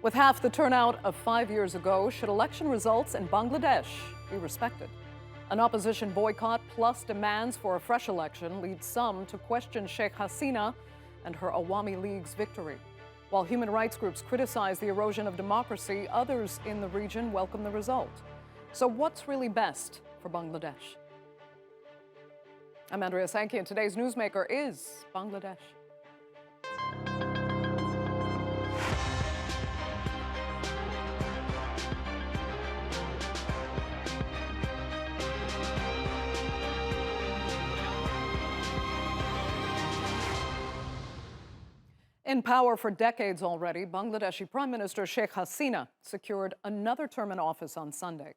With half the turnout of 5 years ago, should election results in Bangladesh be respected? An opposition boycott plus demands for a fresh election lead some to question Sheikh Hasina and her Awami League's victory. While human rights groups criticize the erosion of democracy, others in the region welcome the result. So what's really best for Bangladesh? I'm Andrea Sankey, and today's newsmaker is Bangladesh. In power for decades already, Bangladeshi Prime Minister Sheikh Hasina secured another term in office on Sunday.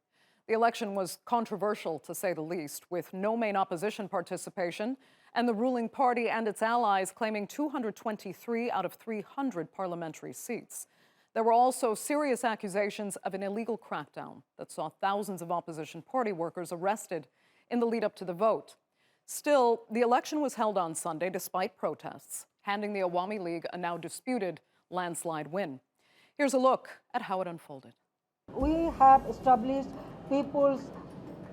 The election was controversial, to say the least, with no main opposition participation and the ruling party and its allies claiming 223 out of 300 parliamentary seats. There were also serious accusations of an illegal crackdown that saw thousands of opposition party workers arrested in the lead up to the vote. Still, the election was held on Sunday despite protests, handing the Awami League a now disputed landslide win. Here's a look at how it unfolded. We have established people's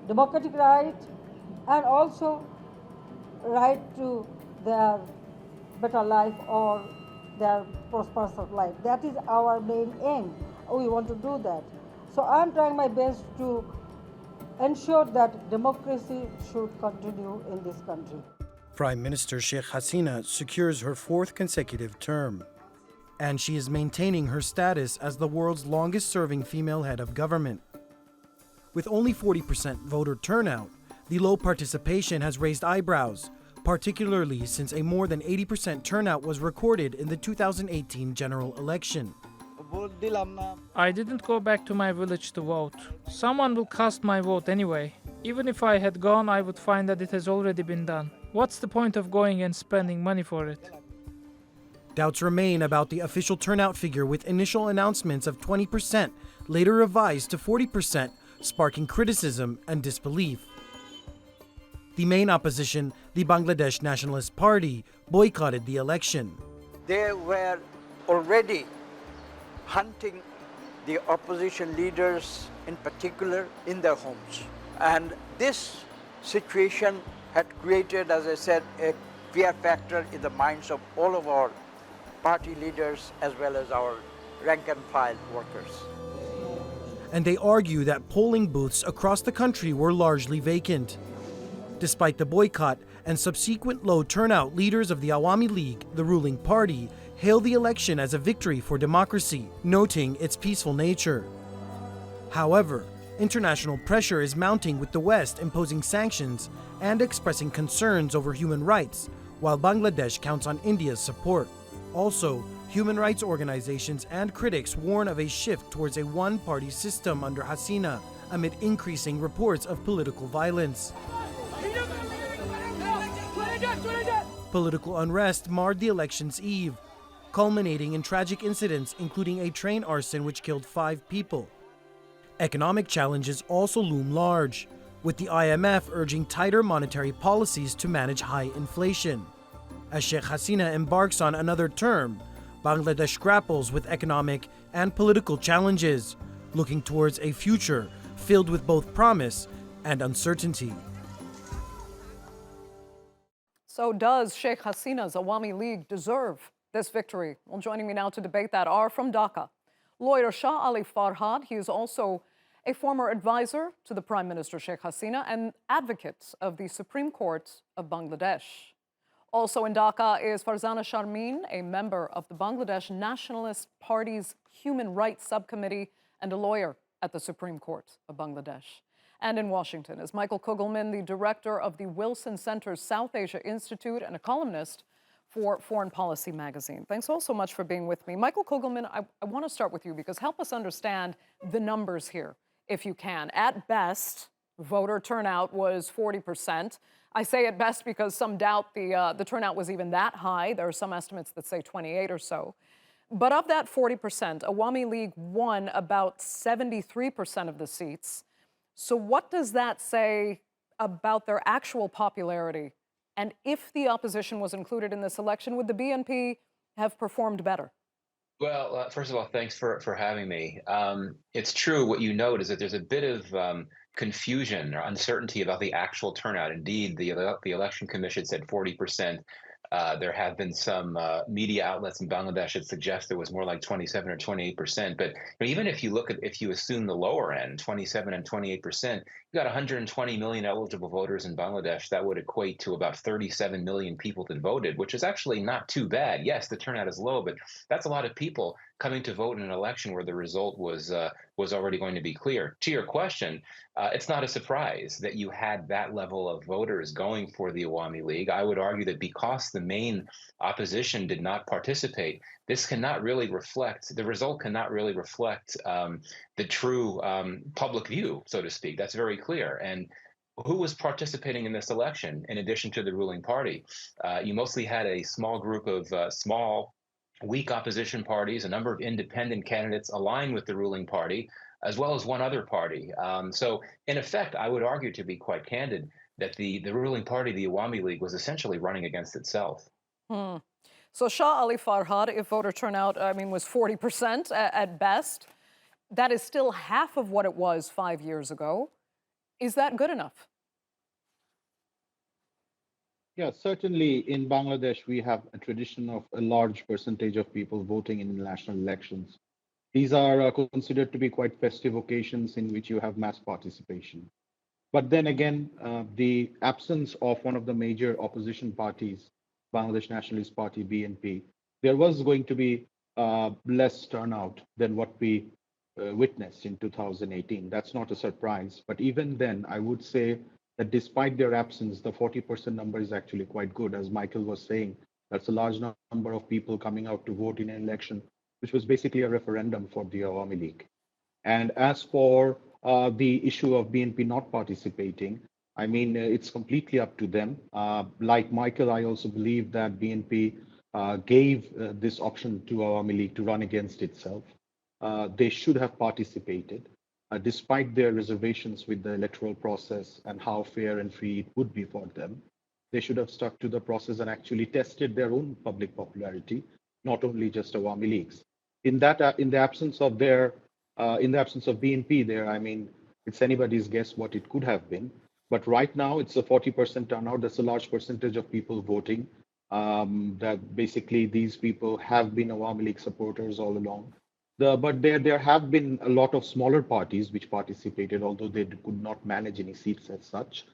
democratic right and also right to their better life or their prosperous life. That is our main aim. We want to do that. So I'm trying my best to ensure that democracy should continue in this country. Prime Minister Sheikh Hasina secures her fourth consecutive term, and she is maintaining her status as the world's longest-serving female head of government. With only 40% voter turnout, the low participation has raised eyebrows, particularly since a more than 80% turnout was recorded in the 2018 general election. I didn't go back to my village to vote. Someone will cast my vote anyway. Even if I had gone, I would find that it has already been done. What's the point of going and spending money for it? Doubts remain about the official turnout figure, with initial announcements of 20%, later revised to 40%, sparking criticism and disbelief. The main opposition, the Bangladesh Nationalist Party, boycotted the election. They were already hunting the opposition leaders, in particular, in their homes. And this situation had created, as I said, a fear factor in the minds of all of our party leaders as well as our rank-and-file workers. And they argue that polling booths across the country were largely vacant. Despite the boycott and subsequent low turnout, leaders of the Awami League, the ruling party, hailed the election as a victory for democracy, noting its peaceful nature. However, international pressure is mounting, with the West imposing sanctions and expressing concerns over human rights, while Bangladesh counts on India's support. Also, human rights organizations and critics warn of a shift towards a one-party system under Hasina, amid increasing reports of political violence. Political unrest marred the election's eve, culminating in tragic incidents, including a train arson which killed 5 people. Economic challenges also loom large, with the IMF urging tighter monetary policies to manage high inflation. As Sheikh Hasina embarks on another term, Bangladesh grapples with economic and political challenges, looking towards a future filled with both promise and uncertainty. So does Sheikh Hasina's Awami League deserve this victory? Well, joining me now to debate that are from Dhaka, lawyer Shah Ali Farhad. He is also a former advisor to the Prime Minister Sheikh Hasina and advocate of the Supreme Court of Bangladesh. Also in Dhaka is Farzana Sharmin, a member of the Bangladesh Nationalist Party's Human Rights Subcommittee and a lawyer at the Supreme Court of Bangladesh. And in Washington is Michael Kugelman, the director of the Wilson Center's South Asia Institute and a columnist for Foreign Policy magazine. Thanks all so much for being with me. Michael Kugelman, I want to start with you because help us understand the numbers here, if you can. At best, voter turnout was 40%. I say at best because some doubt the turnout was even that high. There are some estimates that say 28 or so. But of that 40%, Awami League won about 73% of the seats. So what does that say about their actual popularity? And if the opposition was included in this election, would the BNP have performed better? Well, first of all, thanks for having me. It's true. What you note is that there's a bit of confusion or uncertainty about the actual turnout. Indeed, the election commission said 40%. There have been some media outlets in Bangladesh that suggest it was more like 27 or 28%. But even if you assume the lower end, 27 and 28%, you got 120 million eligible voters in Bangladesh. That would equate to about 37 million people that voted, which is actually not too bad. Yes, the turnout is low, but that's a lot of people coming to vote in an election where the result was already going to be clear. To your question, it's not a surprise that you had that level of voters going for the Awami League. I would argue that because the main opposition did not participate, this cannot really reflect, the result cannot really reflect the true public view, so to speak. That's very clear. And who was participating in this election in addition to the ruling party? You mostly had a small group of small, weak opposition parties, a number of independent candidates aligned with the ruling party, as well as one other party. So in effect, I would argue, to be quite candid, that the ruling party, the Awami League, was essentially running against itself. So Shah Ali Farhad, if voter turnout, was 40% at best, that is still half of what it was 5 years ago. Is that good enough? Yeah, certainly in Bangladesh, we have a tradition of a large percentage of people voting in national elections. These are considered to be quite festive occasions in which you have mass participation. But then again, the absence of one of the major opposition parties, Bangladesh Nationalist Party, BNP, there was going to be less turnout than what we witnessed in 2018. That's not a surprise. But even then, I would say that despite their absence, the 40% number is actually quite good. As Michael was saying, that's a large number of people coming out to vote in an election, which was basically a referendum for the Awami League. And as for the issue of BNP not participating, it's completely up to them. Like Michael, I also believe that BNP gave this option to Awami League to run against itself. They should have participated, despite their reservations with the electoral process and how fair and free it would be for them. They should have stuck to the process and actually tested their own public popularity, not only just Awami Leagues. In the absence of BNP there, it's anybody's guess what it could have been. But right now, it's a 40% turnout. That's a large percentage of people voting. That basically these people have been Awami League supporters all along. But there have been a lot of smaller parties which participated, although they could not manage any seats as such.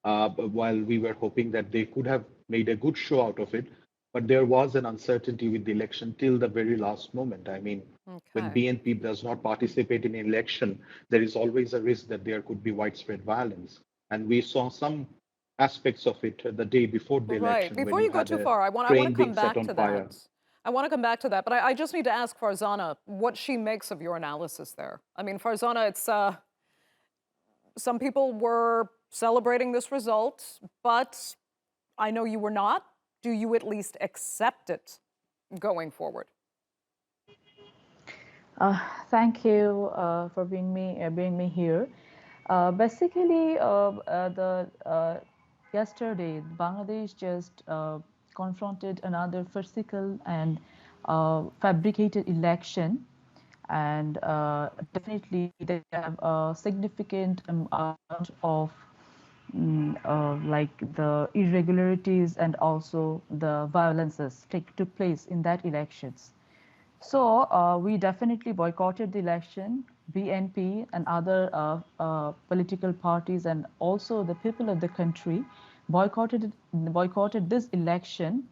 While we were hoping that they could have made a good show out of it, but there was an uncertainty with the election till the very last moment. When BNP does not participate in an election, there is always a risk that there could be widespread violence. And we saw some aspects of it the day before the election. Before when you go too far, I want to come back to that. I want to come back to that, but I just need to ask Farzana what she makes of your analysis there. Farzana, it's some people were celebrating this result, but I know you were not. Do you at least accept it going forward? Thank you for bringing me here. Basically, yesterday, Bangladesh just confronted another farcical and fabricated election, and definitely they have a significant amount of like the irregularities and also the violences took place in that elections. So we definitely boycotted the election. BNP and other political parties and also the people of the country boycotted this election,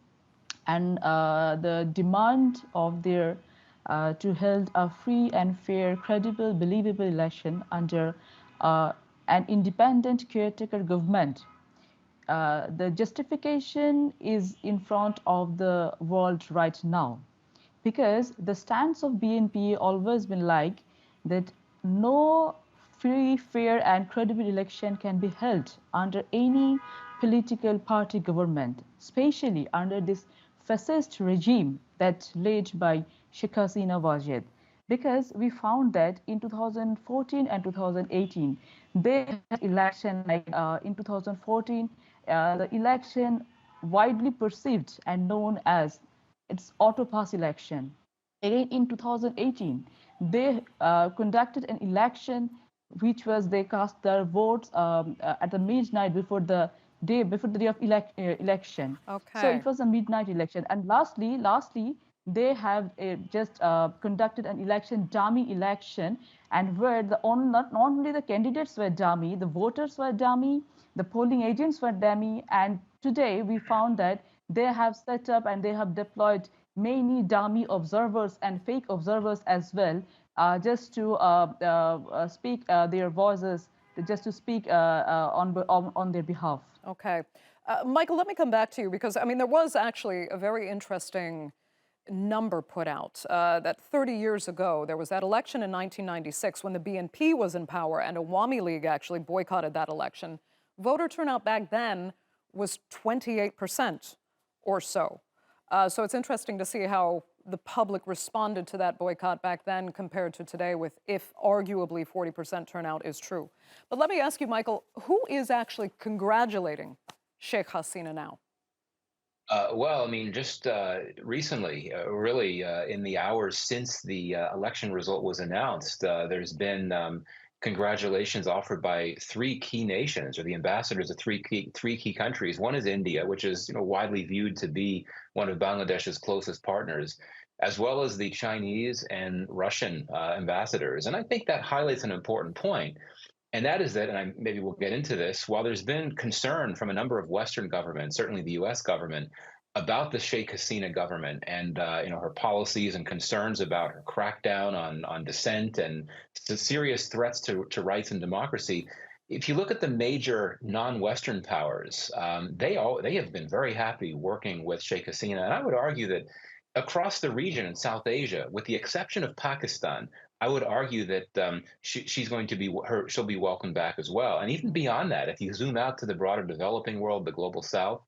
and the demand of their to hold a free and fair, credible, believable election under an independent caretaker government. The justification is in front of the world right now, because the stance of BNP always been like that no free, fair and credible election can be held under any political party government, especially under this fascist regime that's led by Sheikh Hasina Wajid. Because we found that in 2014 and 2018, they had election like in 2014, the election widely perceived and known as it's auto pass election. Again, in 2018, they conducted an election, which was they cast their votes at the midnight before the day of election. So Okay. it was a midnight election. And lastly, they have just conducted an election, dummy election, and where not only the candidates were dummy, the voters were dummy, the polling agents were dummy, and today we found that they have set up and they have deployed many dummy observers and fake observers as well, just to speak their voices, just to speak on their behalf. Okay. Michael, let me come back to you because, I mean, there was actually a very interesting number put out that 30 years ago, there was that election in 1996 when the BNP was in power and Awami League actually boycotted that election. Voter turnout back then was 28% or so. So it's interesting to see how the public responded to that boycott back then compared to today with if arguably 40% turnout is true. But let me ask you, Michael, who is actually congratulating Sheikh Hasina now? Well, I mean, just recently, really in the hours since the election result was announced, there's been congratulations offered by three key nations, or the ambassadors of three key countries. One is India, which is widely viewed to be one of Bangladesh's closest partners, as well as the Chinese and Russian ambassadors. And I think that highlights an important point. And that is that, and maybe we'll get into this, while there's been concern from a number of Western governments, certainly the U.S. government, about the Sheikh Hasina government and her policies and concerns about her crackdown on dissent and serious threats to rights and democracy. If you look at the major non-Western powers, they have been very happy working with Sheikh Hasina. And I would argue that across the region in South Asia, with the exception of Pakistan, I would argue that she'll be welcomed back as well. And even beyond that, if you zoom out to the broader developing world, the global South,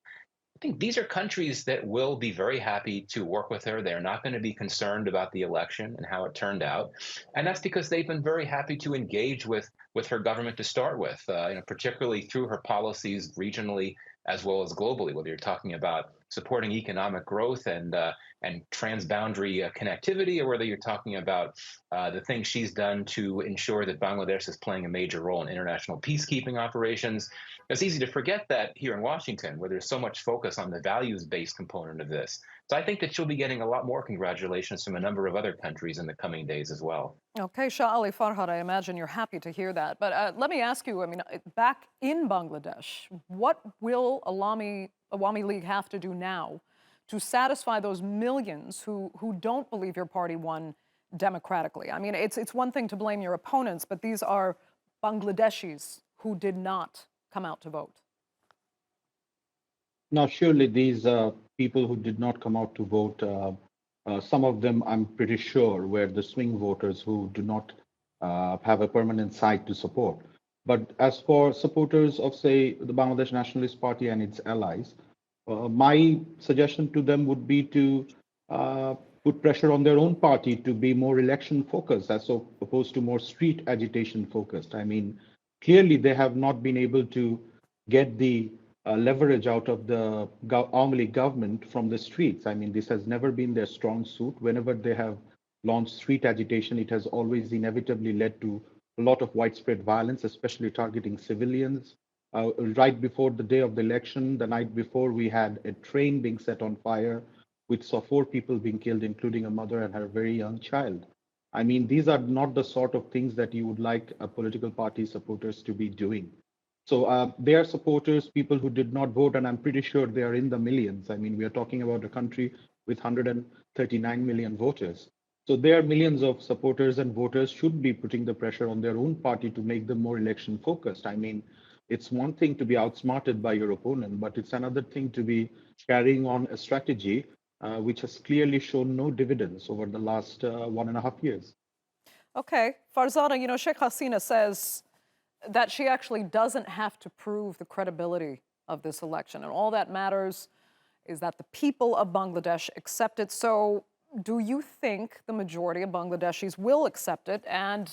I think these are countries that will be very happy to work with her. They're not going to be concerned about the election and how it turned out. And that's because they've been very happy to engage with her government to start with, particularly through her policies regionally as well as globally, whether you're talking about supporting economic growth and transboundary connectivity, or whether you're talking about the things she's done to ensure that Bangladesh is playing a major role in international peacekeeping operations. It's easy to forget that here in Washington, where there's so much focus on the values-based component of this. So I think that she'll be getting a lot more congratulations from a number of other countries in the coming days as well. Okay, Shah Ali Farhad, I imagine you're happy to hear that. But let me ask you, I mean, back in Bangladesh, what will Awami League have to do now to satisfy those millions who don't believe your party won democratically? I mean, it's one thing to blame your opponents, but these are Bangladeshis who did not come out to vote. Now, surely these people who did not come out to vote, some of them, I'm pretty sure, were the swing voters who do not have a permanent side to support. But as for supporters of, say, the Bangladesh Nationalist Party and its allies, my suggestion to them would be to put pressure on their own party to be more election focused as opposed to more street agitation focused. I mean, clearly they have not been able to get the leverage out of the Awami League government from the streets. I mean, this has never been their strong suit. Whenever they have launched street agitation, it has always inevitably led to a lot of widespread violence, especially targeting civilians. Right before the day of the election, the night before, we had a train being set on fire, which saw 4 people being killed, including a mother and her very young child. I mean, these are not the sort of things that you would like a political party supporters to be doing. So their supporters, people who did not vote, and I'm pretty sure they are in the millions. I mean, we are talking about a country with 139 million voters. So their millions of supporters and voters should be putting the pressure on their own party to make them more election focused. I mean, it's one thing to be outsmarted by your opponent, but it's another thing to be carrying on a strategy which has clearly shown no dividends over the last 1.5 years. Okay, Farzana, you know, Sheikh Hasina says that she actually doesn't have to prove the credibility of this election. And all that matters is that the people of Bangladesh accept it. So do you think the majority of Bangladeshis will accept it? And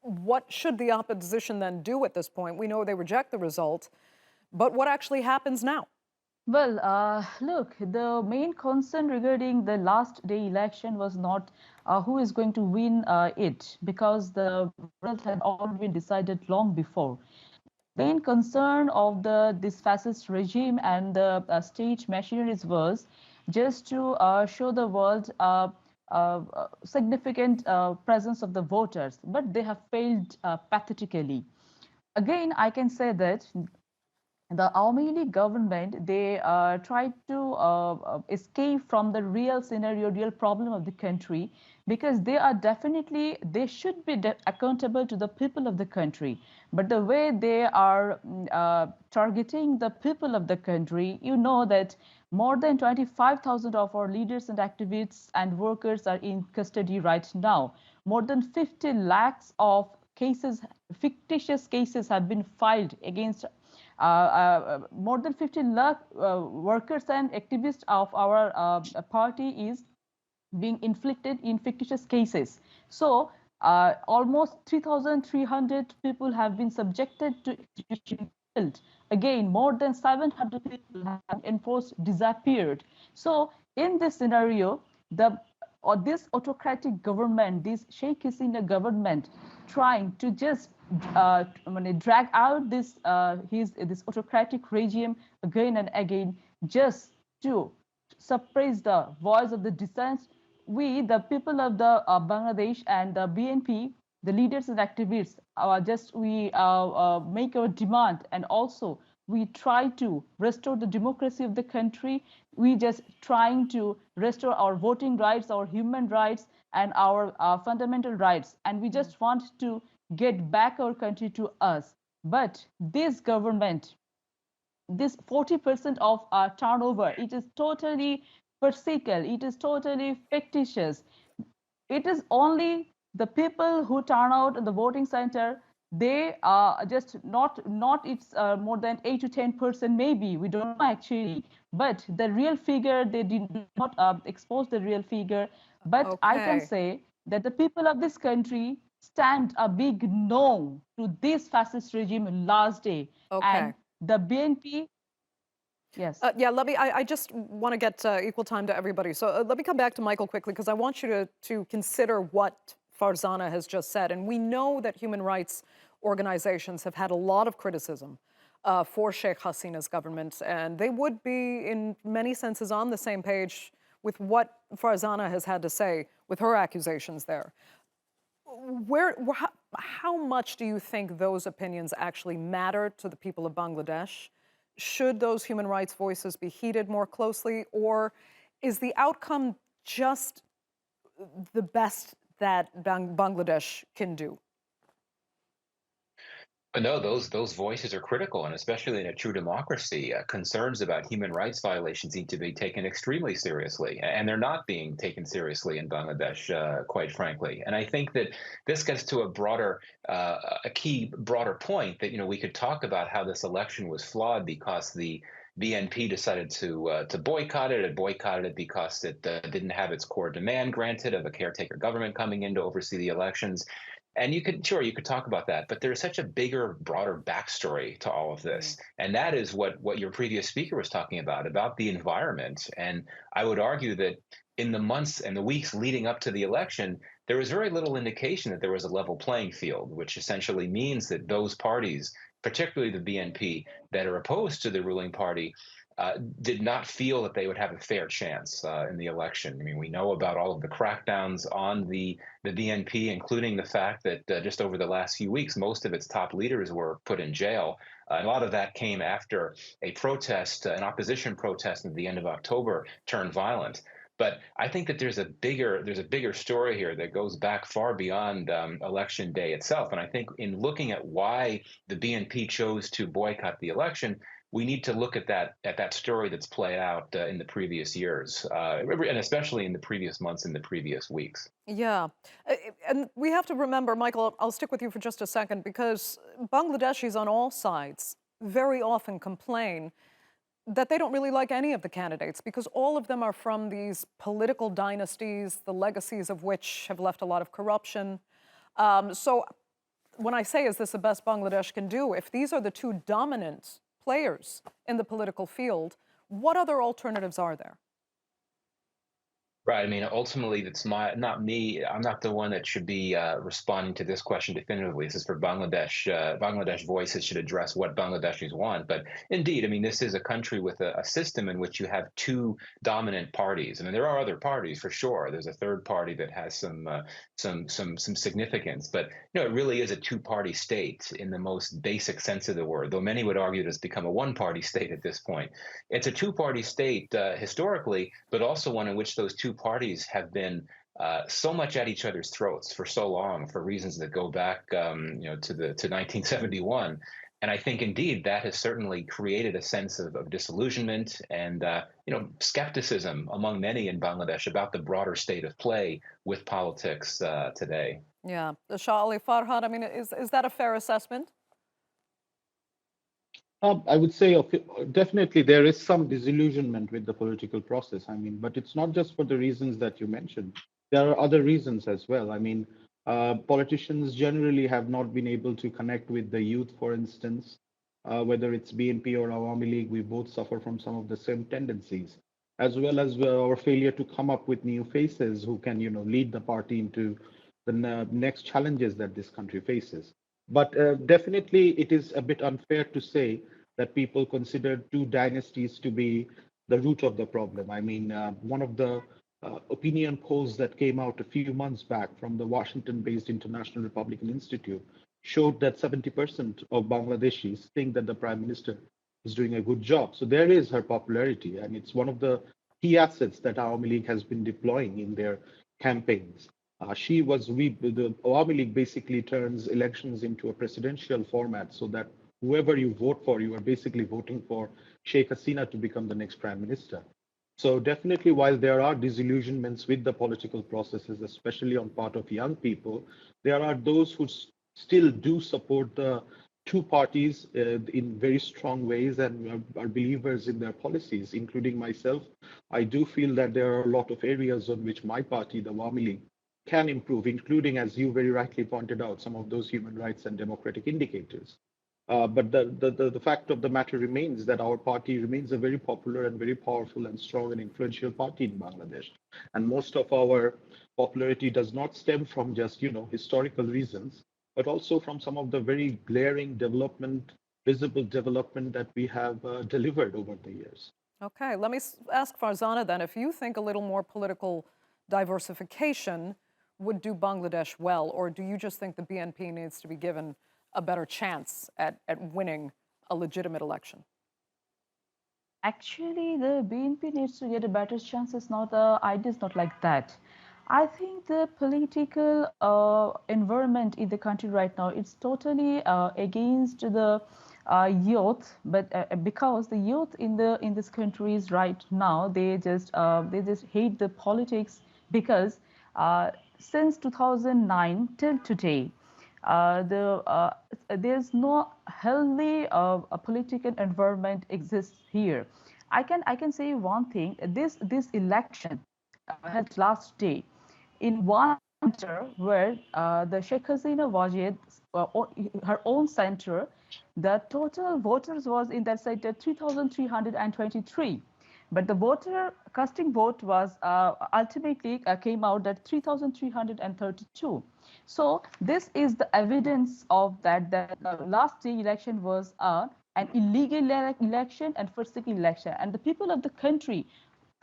what should the opposition then do at this point? We know they reject the result, but what actually happens now? Well, look, the main concern regarding the last day election was not who is going to win it, because the result had already been decided long before. Main concern of this fascist regime and the state machineries was just to show the world significant presence of the voters, but they have failed pathetically. Again, I can say that the Awami League government, they tried to escape from the real scenario, real problem of the country, because they should be accountable to the people of the country. But the way they are targeting the people of the country, you know that more than 25,000 of our leaders and activists and workers are in custody right now. More than 50 lakhs of cases, fictitious cases have been filed against more than 50 lakh workers and activists of our party is being inflicted in fictitious cases. So almost 3,300 people have been subjected to execution. Again, more than 700 people have enforced disappeared. So in this scenario, this autocratic government, this Sheikh Hasina government, trying to just drag out this autocratic regime again and again, just to suppress the voice of the dissent. We, the people of the Bangladesh and the BNP, the leaders and activists, we make our demand, and also we try to restore the democracy of the country. We just trying to restore our voting rights, our human rights, and our fundamental rights. And we just want to get back our country to us. But this government, this 40% of our turnover, it is totally farcical, it is totally fictitious. It is only the people who turn out in the voting center, they are just not it's more than 8 to 10%, maybe, we don't know actually, but the real figure, they did not expose the real figure. But Okay. I can say that the people of this country stand a big no to this fascist regime last day. Okay. And the BNP, yes. Yeah, I just want to get equal time to everybody. So let me come back to Michael quickly, because I want you to consider what Farzana has just said. And we know that human rights organizations have had a lot of criticism for Sheikh Hasina's government, and they would be, in many senses, on the same page with what Farzana has had to say with her accusations there. How much do you think those opinions actually matter to the people of Bangladesh? Should those human rights voices be heeded more closely, or is the outcome just the best that Bangladesh can do? No, those voices are critical, and especially in a true democracy, concerns about human rights violations need to be taken extremely seriously, and they're not being taken seriously in Bangladesh, quite frankly. And I think that this gets to a key broader point that we could talk about how this election was flawed because the BNP decided to boycott it. It boycotted it because it didn't have its core demand granted of a caretaker government coming in to oversee the elections. And you could talk about that, but there's such a bigger, broader backstory to all of this. And that is what your previous speaker was talking about the environment. And I would argue that in the months and the weeks leading up to the election, there was very little indication that there was a level playing field, which essentially means that those parties, particularly the BNP, that are opposed to the ruling party, did not feel that they would have a fair chance in the election. I mean, we know about all of the crackdowns on the BNP, including the fact that just over the last few weeks, most of its top leaders were put in jail. A lot of that came after a protest, an opposition protest at the end of October turned violent. But I think that there's a bigger story here that goes back far beyond election day itself. And I think in looking at why the BNP chose to boycott the election, we need to look at that story that's played out in the previous years, and especially in the previous months and the previous weeks. Yeah, and we have to remember, Michael, I'll stick with you for just a second, because Bangladeshis on all sides very often complain that they don't really like any of the candidates, because all of them are from these political dynasties, the legacies of which have left a lot of corruption. So when I say, is this the best Bangladesh can do, if these are the two dominant players in the political field, what other alternatives are there? Right. I mean, ultimately, that's not me. I'm not the one that should be responding to this question definitively. This is for Bangladesh. Bangladesh Voices should address what Bangladeshis want. But indeed, I mean, this is a country with a system in which you have two dominant parties. I mean, there are other parties for sure. There's a third party that has some significance. But it really is a two-party state in the most basic sense of the word. Though many would argue that it's become a one-party state at this point. It's a two-party state historically, but also one in which those two parties have been so much at each other's throats for so long, for reasons that go back, to 1971. And I think indeed that has certainly created a sense of disillusionment and skepticism among many in Bangladesh about the broader state of play with politics today. Yeah, Shah Ali Farhad, I mean, is that a fair assessment? I would say definitely there is some disillusionment with the political process. I mean, but it's not just for the reasons that you mentioned. There are other reasons as well. I mean, politicians generally have not been able to connect with the youth, for instance, whether it's BNP or Awami League, we both suffer from some of the same tendencies, as well as our failure to come up with new faces who can, lead the party into the next challenges that this country faces. But definitely, it is a bit unfair to say that people consider two dynasties to be the root of the problem. I mean, one of the opinion polls that came out a few months back from the Washington-based International Republican Institute showed that 70% of Bangladeshis think that the prime minister is doing a good job. So there is her popularity, and it's one of the key assets that Awami League has been deploying in their campaigns. The Awami League basically turns elections into a presidential format so that whoever you vote for, you are basically voting for Sheikh Hasina to become the next prime minister. So definitely, while there are disillusionments with the political processes, especially on part of young people, there are those who still do support the two parties in very strong ways and are believers in their policies, including myself. I do feel that there are a lot of areas on which my party, the Awami League, can improve, including, as you very rightly pointed out, some of those human rights and democratic indicators. But the fact of the matter remains that our party remains a very popular and very powerful and strong and influential party in Bangladesh. And most of our popularity does not stem from just, historical reasons, but also from some of the very glaring visible development that we have delivered over the years. Okay, let me ask Farzana then, if you think a little more political diversification would do Bangladesh well, or do you just think the BNP needs to be given a better chance at winning a legitimate election? Actually, the BNP needs to get a better chance. It's not idea is not like that. I think the political environment in the country right now, it's totally against the youth, but because the youth in this country is right now, they just hate the politics because since 2009 till today, there's no healthy political environment exists here. I can say one thing. This election held last day in one center where the Sheikh Hasina was at her own center. The total voters was in that center 3,323. But the voter casting vote was ultimately came out at 3,332. So this is the evidence of that the last day election was an illegal election and falsified election, and the people of the country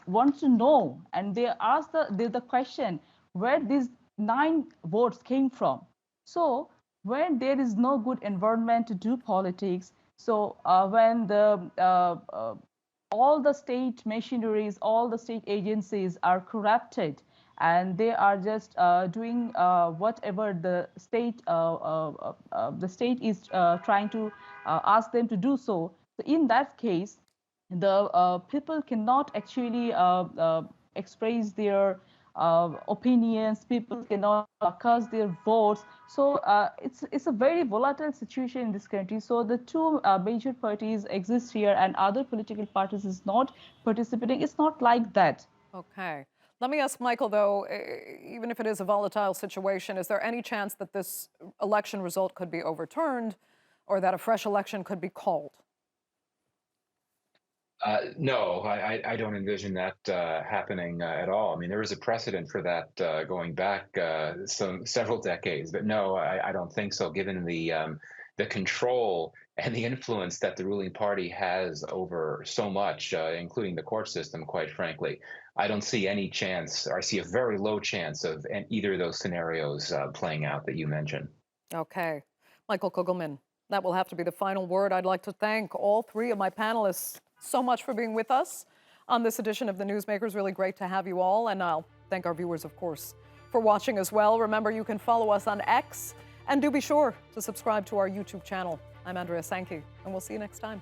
want to know, and they ask the question where these 9 votes came from. So when there is no good environment to do politics, so when all the state machineries, all the state agencies are corrupted, and they are just doing whatever the state is trying to ask them to do so. So in that case, the people cannot actually express their opinions. People cannot cast their votes. So it's a very volatile situation in this country. So the two major parties exist here, and other political parties is not participating. It's not like that. Okay. Let me ask Michael, though, even if it is a volatile situation, is there any chance that this election result could be overturned or that a fresh election could be called? No, I don't envision that happening at all. I mean, there is a precedent for that going back several decades, but no, I don't think so. Given the control and the influence that the ruling party has over so much, including the court system, quite frankly, I don't see any chance, or I see a very low chance of either of those scenarios playing out that you mentioned. Okay. Michael Kugelman, that will have to be the final word. I'd like to thank all three of my panelists so much for being with us on this edition of The Newsmakers. Really great to have you all. And I'll thank our viewers, of course, for watching as well. Remember, you can follow us on X, and do be sure to subscribe to our YouTube channel. I'm Andrea Sankey, and we'll see you next time.